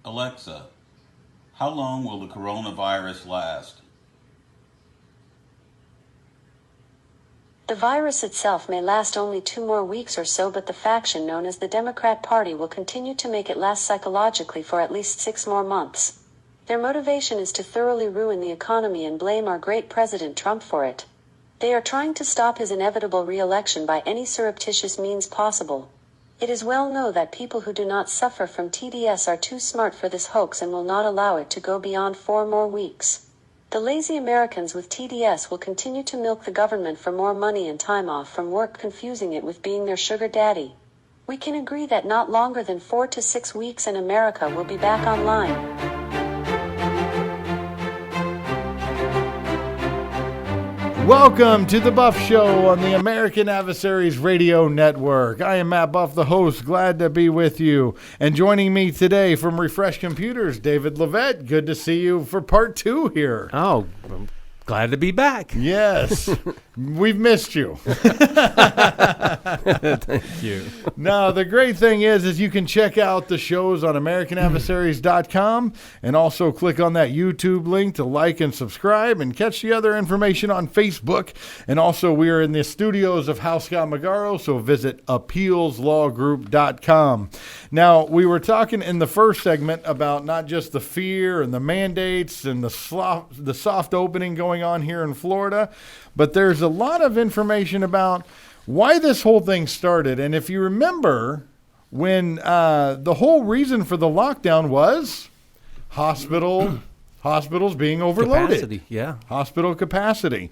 Alexa, how long will the coronavirus last? The virus itself may last only 2 more weeks or so, but the faction known as the Democrat Party will continue to make it last psychologically for at least 6 more months. Their motivation is to thoroughly ruin the economy and blame our great President Trump for it. They are trying to stop his inevitable re-election by any surreptitious means possible. It is well known that people who do not suffer from TDS are too smart for this hoax and will not allow it to go beyond 4 more weeks. The lazy Americans with TDS will continue to milk the government for more money and time off from work, confusing it with being their sugar daddy. We can agree that not longer than 4 to 6 weeks and America will be back online. Welcome to the Buff Show on the American Adversaries Radio Network. I am Matt Buff, the host. Glad to be with you. And joining me today from Refresh Computers, David Levette. Good to see you for part 2 here. Oh, I'm glad to be back. Yes, we've missed you. Thank you. Now, the great thing is you can check out the shows on AmericanAdversaries.com and also click on that YouTube link to like and subscribe and catch the other information on Facebook. And also, we are in the studios of House Scott Magaro, so visit AppealsLawGroup.com. Now, we were talking in the first segment about not just the fear and the mandates and the soft opening going on here in Florida, but there's a lot of information about why this whole thing started. And if you remember, when the whole reason for the lockdown was hospitals being overloaded. Capacity, yeah. Hospital capacity.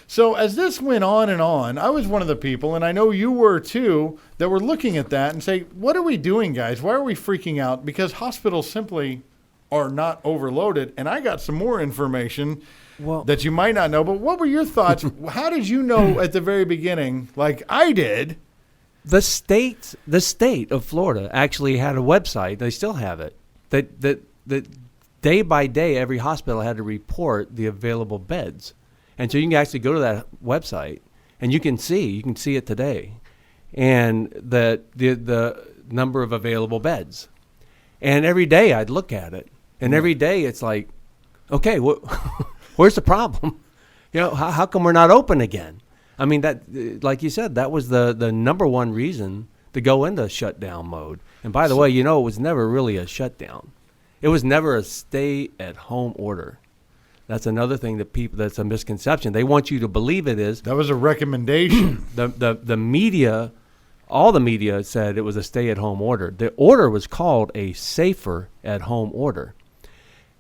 So as this went on and on, I was one of the people, and I know you were too, that were looking at that and say, what are we doing, guys? Why are we freaking out? Because hospitals simply are not overloaded. And I got some more information that you might not know. But what were your thoughts? How did you know at the very beginning, like I did? The state of Florida actually had a website. They still have it. That day by day, every hospital had to report the available beds. And so you can actually go to that website and you can see it today, and the number of available beds. And every day I'd look at it, and every day it's like, okay, where's the problem? How come we're not open again? I mean, that, like you said, that was the number one reason to go into shutdown mode. And by the way, it was never really a shutdown. It was never a stay-at-home order. That's another thing that's a misconception. They want you to believe it is. That was a recommendation. The media, all the media said it was a stay-at-home order. The order was called a safer at-home order,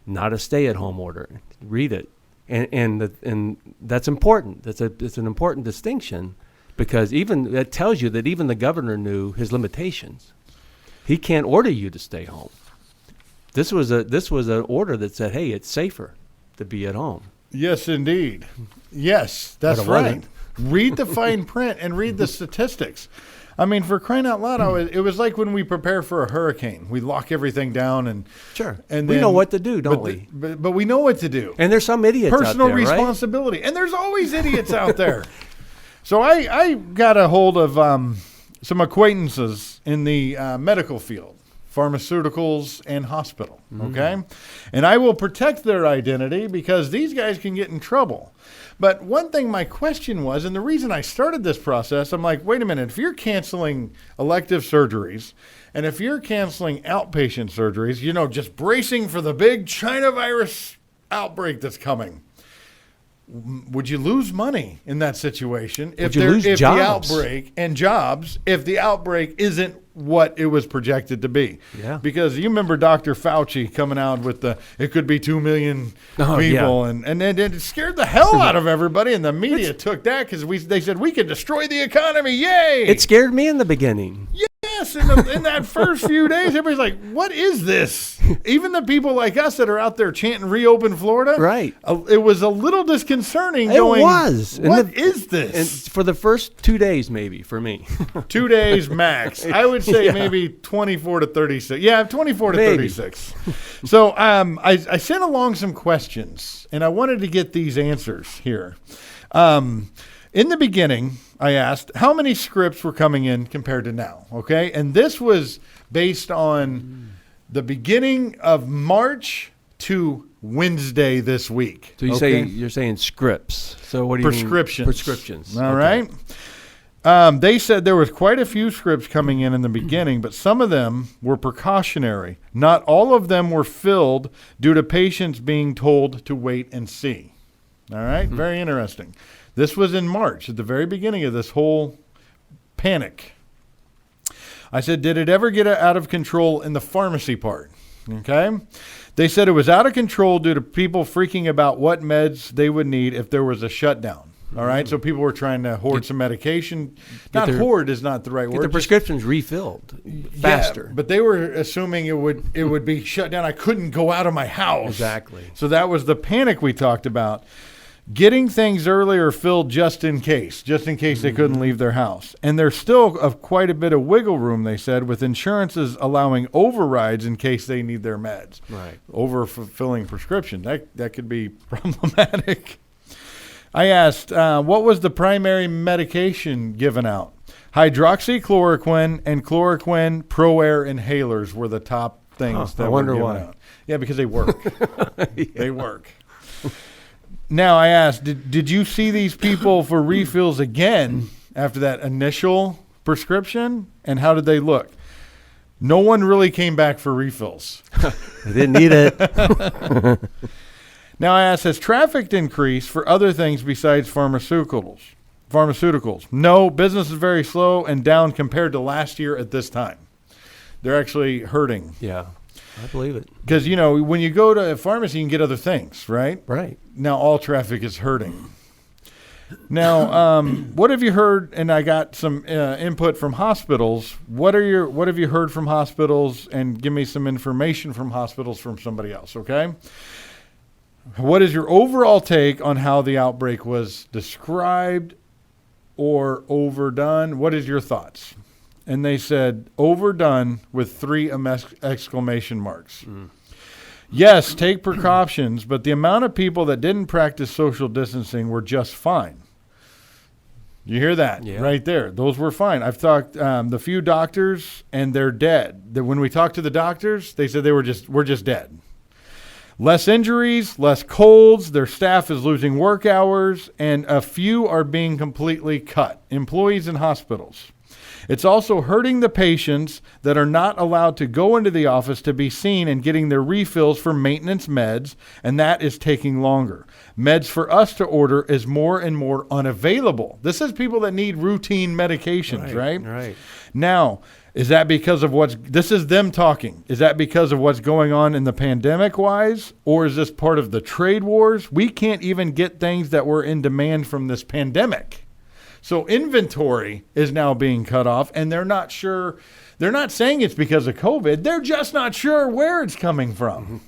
not a stay-at-home order. Read it. And that's important. It's an important distinction, because even that tells you that even the governor knew his limitations. He can't order you to stay home. This was an order that said, hey, it's safer to be at home. Yes, indeed. Yes, that's right. Read the fine print and read the statistics. I mean, for crying out loud, it was like when we prepare for a hurricane. We lock everything down and sure, and we know what to do, don't we? But we know what to do. And there's some idiots Personal out there, responsibility, right? And there's always idiots out there. So I got a hold of some acquaintances in the medical field, pharmaceuticals and hospital. Okay, and I will protect their identity because these guys can get in trouble. But one thing my question was, and the reason I started this process, I'm like, wait a minute, if you're canceling elective surgeries and if you're canceling outpatient surgeries, just bracing for the big China virus outbreak that's coming, would you lose money in that situation if the outbreak and jobs, if the outbreak isn't what it was projected to be? Yeah. Because you remember Dr. Fauci coming out with it could be 2 million people, yeah. and it scared the hell out of everybody, and the media took that because they said we could destroy the economy. Yay! It scared me in the beginning. Yes, in that first few days, everybody's like, what is this? Even the people like us that are out there chanting reopen Florida, right? It was a little disconcerting. It was. What is this? And for the first 2 days, maybe, for me. 2 days max. I would say maybe 24 to 36. Yeah, 24 to 36. So I sent along some questions, and I wanted to get these answers here. In the beginning, I asked how many scripts were coming in compared to now, okay? And this was based on the beginning of March to Wednesday this week. So you're saying scripts. So what do you mean? Prescriptions. All right. They said there was quite a few scripts coming in the beginning, but some of them were precautionary. Not all of them were filled due to patients being told to wait and see. All right. Very interesting. This was in March, at the very beginning of this whole panic. I said, did it ever get out of control in the pharmacy part? Okay. They said it was out of control due to people freaking about what meds they would need if there was a shutdown. All right. So people were trying to hoard some medication. Hoard is not the right word. Get their prescriptions refilled faster. Yeah, but they were assuming it would be shut down. I couldn't go out of my house. Exactly. So that was the panic we talked about. Getting things earlier filled just in case they couldn't leave their house. And there's still quite a bit of wiggle room, they said, with insurances allowing overrides in case they need their meds. Right. Overfulfilling prescription. That could be problematic. I asked, what was the primary medication given out? Hydroxychloroquine and chloroquine Pro-Air inhalers were the top things that were given out. Yeah, because they work. Yeah. They work. Now, I asked, did you see these people for refills again after that initial prescription? And how did they look? No one really came back for refills. They didn't need it. Now, I asked, has traffic increased for other things besides pharmaceuticals? No, business is very slow and down compared to last year at this time. They're actually hurting. Yeah. I believe it. Because, when you go to a pharmacy, you can get other things, right? Right. Now, all traffic is hurting. Now, what have you heard? And I got some input from hospitals. What have you heard from hospitals? And give me some information from hospitals from somebody else, okay? What is your overall take on how the outbreak was described or overdone? What is your thoughts? And they said, overdone with 3 exclamation marks. Yes, take precautions, but the amount of people that didn't practice social distancing were just fine. You hear that? Yeah. Right there. Those were fine. I've talked the few doctors, and they're dead. When we talked to the doctors, they said we're just dead. Less injuries, less colds, their staff is losing work hours, and a few are being completely cut. Employees in hospitals. It's also hurting the patients that are not allowed to go into the office to be seen and getting their refills for maintenance meds, and that is taking longer. Meds for us to order is more and more unavailable. This is people that need routine medications, right? Right. Now, is that because of this is them talking. Is that because of what's going on in the pandemic-wise, or is this part of the trade wars? We can't even get things that were in demand from this pandemic. So inventory is now being cut off, and they're not sure. They're not saying it's because of COVID. They're just not sure where it's coming from.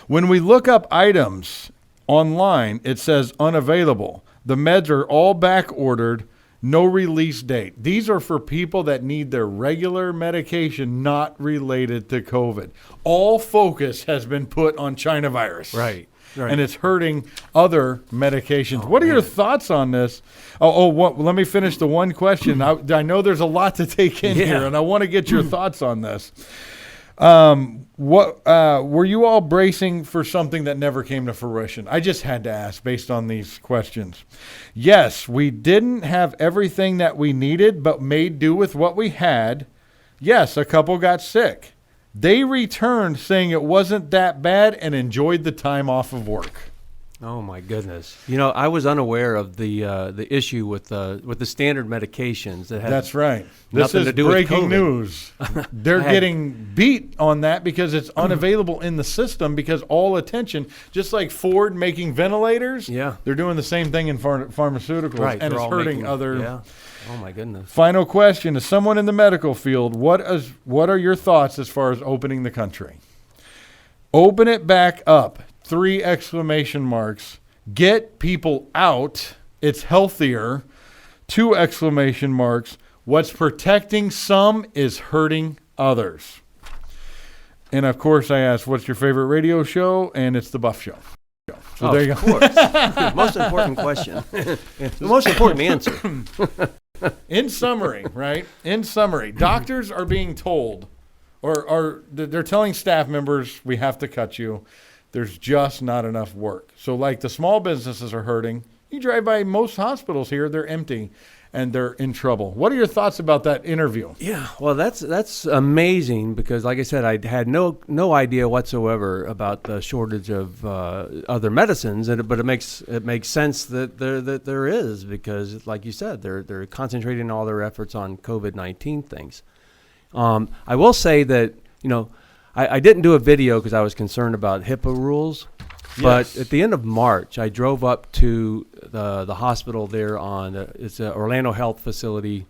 When we look up items online, it says unavailable. The meds are all back ordered, no release date. These are for people that need their regular medication not related to COVID. All focus has been put on China virus. Right. And it's hurting other medications. What are your thoughts on this? Let me finish the one question. I know there's a lot to take in here, and I want to get your thoughts on this. What were you all bracing for something that never came to fruition? I just had to ask based on these questions. Yes, we didn't have everything that we needed, but made do with what we had. Yes, a couple got sick. They returned saying it wasn't that bad and enjoyed the time off of work. Oh my goodness! I was unaware of the issue with the standard medications that had. That's right. This is to do breaking with news. They're getting beat on that because it's unavailable in the system because all attention, just like Ford making ventilators. Yeah, they're doing the same thing in pharmaceuticals, right? And it's hurting other. Yeah. Oh my goodness. Final question: as someone in the medical field, what are your thoughts as far as opening the country? Open it back up. 3 exclamation marks. Get people out. It's healthier. 2 exclamation marks. What's protecting some is hurting others. And of course, I asked, what's your favorite radio show? And it's the Buff Show. So there you go. Of course. Most important question. The most important answer. In summary, right? In summary, doctors are being told or they're telling staff members, we have to cut you. There's just not enough work. So like the small businesses are hurting. You drive by most hospitals here, they're empty and they're in trouble. What are your thoughts about that interview? Yeah, well, that's amazing because, like I said, I had no idea whatsoever about the shortage of other medicines, but it makes sense that there is because, like you said, they're concentrating all their efforts on COVID-19 things. I will say that I didn't do a video because I was concerned about HIPAA rules. But Yes. at the end of March, I drove up to the hospital there on it's an Orlando Health facility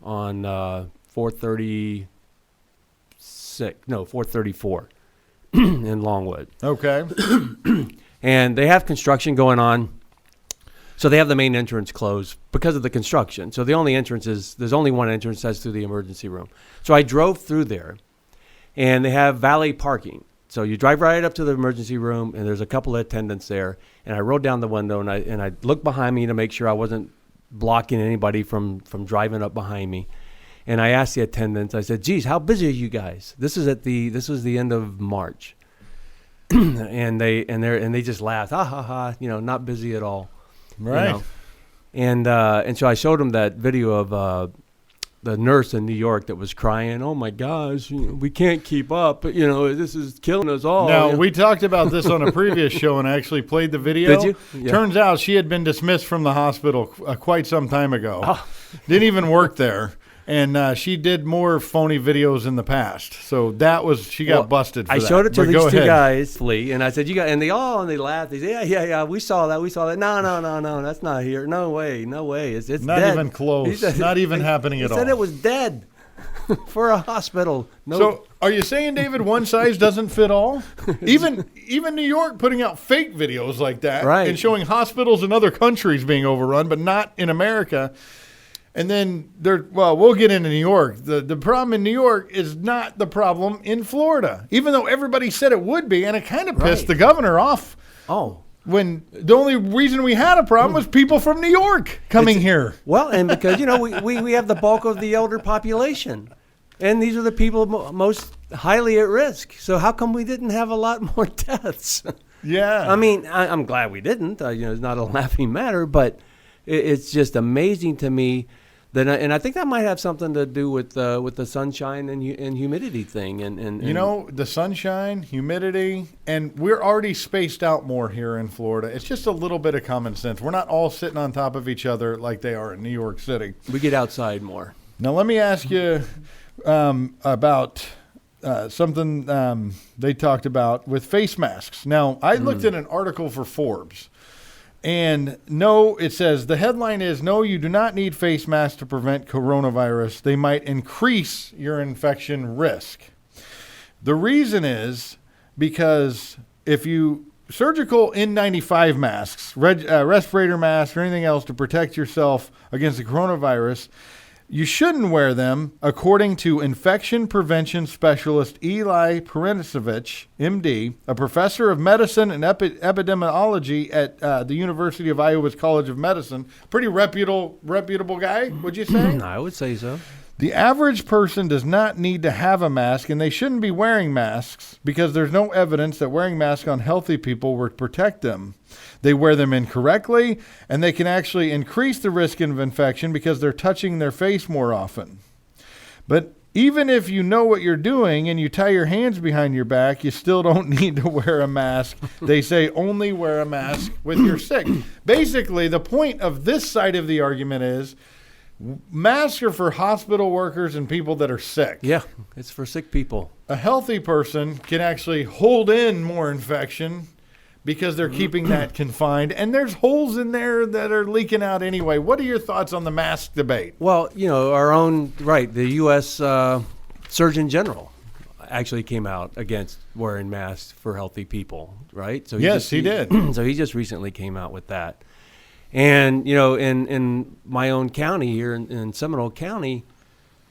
on 434 in Longwood. Okay. And they have construction going on. So they have the main entrance closed because of the construction. So the only entrance there's only one entrance, that's through the emergency room. So I drove through there, and they have valet parking. So you drive right up to the emergency room, and there's a couple of attendants there. And I rolled down the window, and I looked behind me to make sure I wasn't blocking anybody from driving up behind me. And I asked the attendants, I said, "Geez, how busy are you guys?" This was the end of March, and they just laughed, ha ha ha, not busy at all, Right. And so I showed them that video of the nurse in New York that was crying, "Oh my gosh, we can't keep up. This is killing us all." Now, we talked about this on a previous show, and I actually played the video. Did you? Yeah. Turns out she had been dismissed from the hospital quite some time ago. Oh. Didn't even work there. And she did more phony videos in the past. So she got busted for I that. showed it to But these go two ahead. guys, Lee, and I said, and they laughed. They said, yeah, we saw that. No, that's not here. No way. It's Not dead. even close. He said- Not even happening at all. He said it was dead for a hospital. No. So are you saying, David, one size doesn't fit all? Even New York putting out fake videos like that Right. and showing hospitals in other countries being overrun, but not in America. And then we'll get into New York. The problem in New York is not the problem in Florida, even though everybody said it would be, and it kind of pissed Right. the governor off. Oh. When the only reason we had a problem was people from New York coming here. Well, and because, we have the bulk of the elder population. And these are the people most highly at risk. So how come we didn't have a lot more deaths? Yeah. I mean, I'm glad we didn't. It's not a laughing matter, but it's just amazing to me that, and I think that might have something to do with the sunshine and humidity thing. And the sunshine, humidity, and we're already spaced out more here in Florida. It's just a little bit of common sense. We're not all sitting on top of each other like they are in New York City. we get outside more. Now, let me ask you about something they talked about with face masks. Now, I looked at an article for Forbes. And no, it says, the headline is, "No, you do not need face masks to prevent coronavirus. They might increase your infection risk." The reason is because if you surgical N95 masks, respirator masks, or anything else to protect yourself against the coronavirus, you shouldn't wear them, according to infection prevention specialist Eli Perincevic, MD, a professor of medicine and epidemiology at the University of Iowa's College of Medicine. Pretty reputable guy, would you say? I would say so. The average person does not need to have a mask, and they shouldn't be wearing masks because there's no evidence that wearing masks on healthy people would protect them. They wear them incorrectly, and they can actually increase the risk of infection because they're touching their face more often. But even if you know what you're doing and you tie your hands behind your back, you still don't need to wear a mask. They say only wear a mask when you're sick. Basically, the point of this side of the argument is masks are for hospital workers and people that are sick. Yeah, it's for sick people. A healthy person can actually hold in more infection because they're keeping that confined. And there's holes in there that are leaking out anyway. What are your thoughts on the mask debate? Well, the U.S. Surgeon General actually came out against wearing masks for healthy people, right? So he did. So he just recently came out with that. And, in my own county here in Seminole County,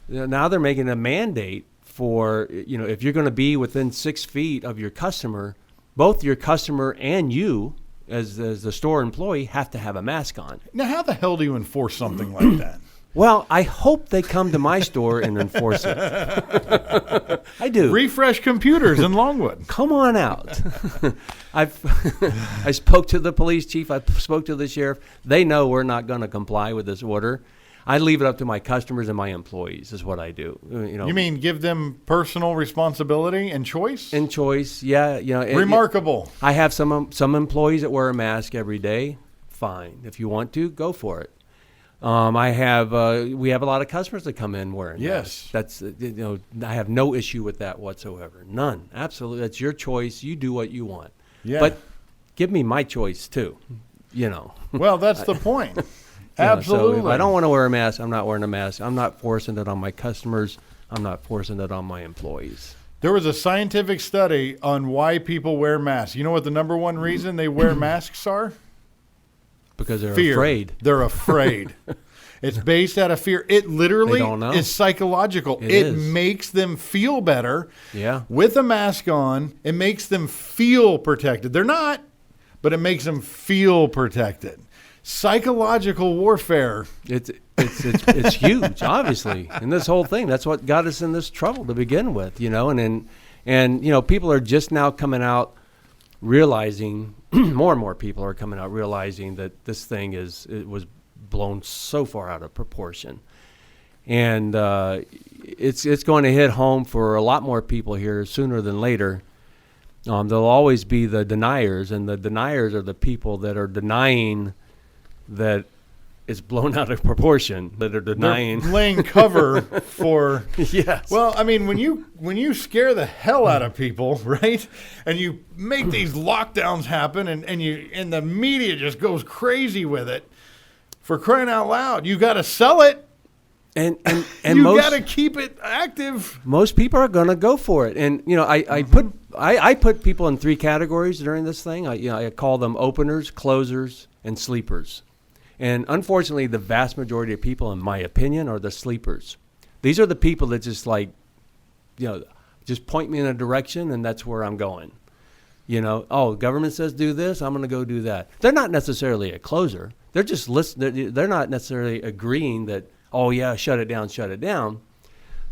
now they're making a mandate for, if you're going to be within 6 feet of your customer, both your customer and you, as the store employee, have to have a mask on. Now, how the hell do you enforce something like that? Well, I hope they come to my store and enforce it. I do. Refresh computers in Longwood. Come on out. I spoke to the police chief. I spoke to the sheriff. They know we're not going to comply with this order. I leave it up to my customers and my employees is what I do. You mean give them personal responsibility and choice? And choice, yeah. Remarkable. I have some employees that wear a mask every day. Fine. If you want to, go for it. We have a lot of customers that come in wearing masks. That's I have no issue with that whatsoever. None. Absolutely. That's your choice. You do what you want. Yeah. But give me my choice too. Well, that's the point. Yeah, Absolutely. so if I don't want to wear a mask, I'm not wearing a mask. I'm not forcing it on my customers. I'm not forcing it on my employees. There was a scientific study on why people wear masks. You know what the number one reason they wear masks are? Because they're Fear. afraid. They're afraid. It's based out of fear. It literally They don't know. is psychological. It It is. makes them feel better. Yeah. With a mask on, it makes them feel protected. They're not, but it makes them feel protected. Psychological warfare. It's huge, obviously, in this whole thing. That's what got us in this trouble to begin with, and people are just now coming out realizing, more and more people are coming out realizing that this thing it was blown so far out of proportion, and it's going to hit home for a lot more people here sooner than later. There'll always be the deniers, and the deniers are the people that are denying that it's blown out of proportion, that are denying. They're laying cover for. Yes. Well, I mean, when you scare the hell out of people, right, and you make these lockdowns happen, and the media just goes crazy with it, for crying out loud, you got to sell it. And You got to keep it active. most people are going to go for it. And I put people in three categories during this thing. I call them openers, closers, and sleepers. And unfortunately, the vast majority of people, in my opinion, are the sleepers. These are the people that just just point me in a direction, and that's where I'm going. Government says do this, I'm going to go do that. They're not necessarily a closer. They're just listening. They're not necessarily agreeing that, oh yeah, shut it down, shut it down.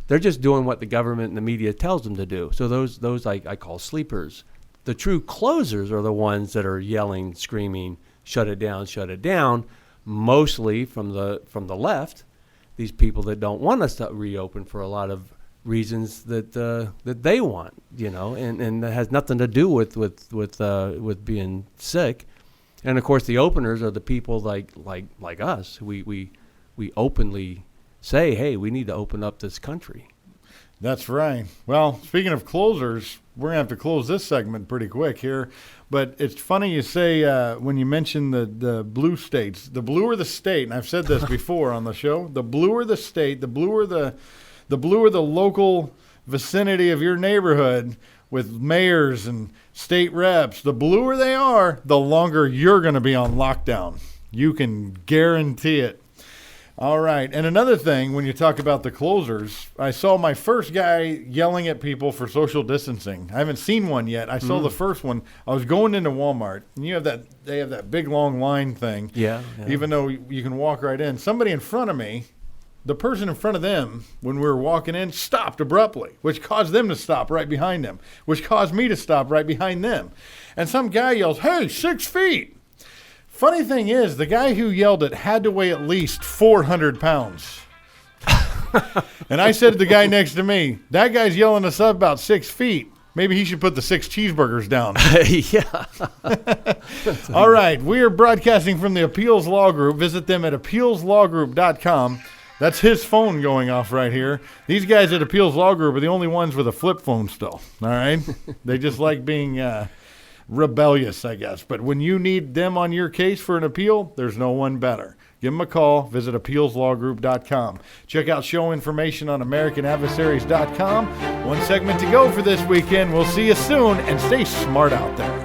They're just doing what the government and the media tells them to do. So those I call sleepers. The true closers are the ones that are yelling, screaming, shut it down, mostly from the left. These people that don't want us to reopen for a lot of reasons that they want, and that has nothing to do with being sick. And of course, the openers are the people like us. We openly say, hey, we need to open up this country. That's right. Well, speaking of closers, we're going to have to close this segment pretty quick here. But it's funny you say when you mention the blue states, the bluer the state, and I've said this before on the show, the bluer the state, the bluer the local vicinity of your neighborhood with mayors and state reps, the bluer they are, the longer you're going to be on lockdown. You can guarantee it. All right. And another thing, when you talk about the closers, I saw my first guy yelling at people for social distancing. I haven't seen one yet. I saw the first one. I was going into Walmart, and they have that big long line thing. Yeah. Even though you can walk right in. Somebody in front of me, the person in front of them, when we were walking in, stopped abruptly, which caused them to stop right behind them, which caused me to stop right behind them. And some guy yells, "Hey, 6 feet." Funny thing is, the guy who yelled it had to weigh at least 400 pounds. And I said to the guy next to me, that guy's yelling us up about 6 feet. Maybe he should put the 6 cheeseburgers down. Yeah. All right. We are broadcasting from the Appeals Law Group. Visit them at appealslawgroup.com. That's his phone going off right here. These guys at Appeals Law Group are the only ones with a flip phone still. All right? They just like being rebellious, I guess. But when you need them on your case for an appeal, there's no one better. Give them a call. Visit appealslawgroup.com. Check out show information on AmericanAdversaries.com. One segment to go for this weekend. We'll see you soon, and stay smart out there.